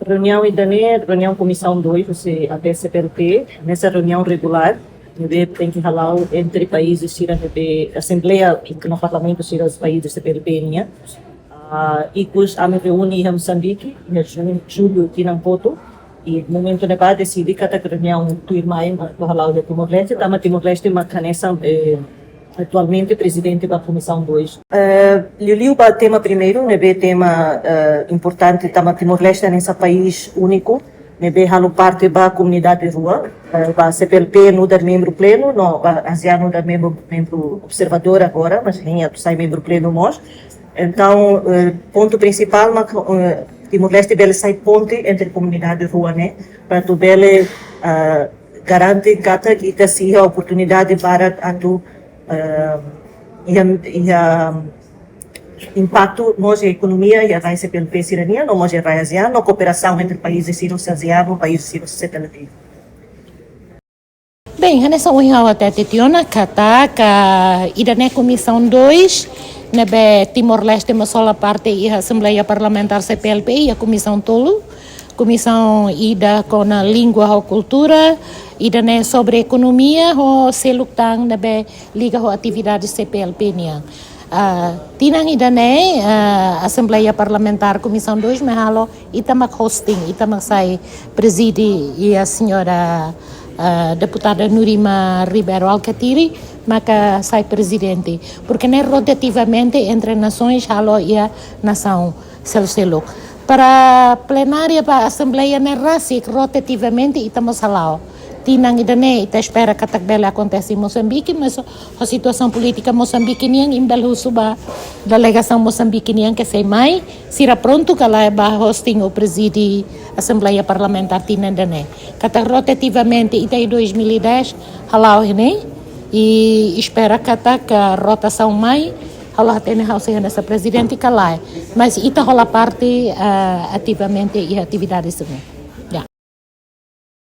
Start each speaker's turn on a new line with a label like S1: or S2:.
S1: Reunião IDANE, reunião Comissão 2, você até CPLP, nessa reunião regular, tem que falar entre países, Assembleia no Parlamento, os países CPLP, né? E depois a me reúne em Moçambique, em julho, aqui na Poto, e no momento de vai decidir que a reunião do irmão para falar de Timor-Leste, Timor-Leste, uma canessa atualmente presidente da Comissão 2. Lili, o tema primeiro, tema importante, Timor-Leste é um país único, há parte da comunidade de rua, a CPLP não é membro pleno, a ASEAN não é membro observador agora, mas nem sai membro pleno nós. Então, ponto principal, Timor-Leste sai ponte entre a comunidade de rua, né? Para tu garante que seja a oportunidade para tu impacto na economia e a CPLP cidadania, não é a ASEAN, na cooperação entre países asiáticos e países CPLP.
S2: Bem, nessa união até Tetiona, Cataca, e da Comissão 2, nebe Timor-Leste, uma só parte e a Assembleia Parlamentar CPLP e a Comissão Tolo, Comissão ida com a língua e cultura, ida sobre economia, o selutang nebe liga a atividades CPLP niang. Tinang ida Assembleia Parlamentar Comissão 2, mas halo itamak hosting, itamak sai preside e a senhora deputada Nurima Ribeiro Alcatiri, maka sai presidente, porque rotativamente entre nações halo e a nação selo. Para a plenária, para a Assembleia, rotativamente estamos lá. Tinang idane, ita espera que a tabela aconteça em Moçambique, mas a situação política moçambiquiniana, em Belo Suba, delegação moçambiquiniana que sei mais, será pronto que lá vai hosting o presídio Assembleia Parlamentar Tinang idane. Kata rotativamente, ita em 2010, halau né? E espera que a rotação mais, halau tem a presidente que lá. Mas ita rola parte ativamente e atividades também.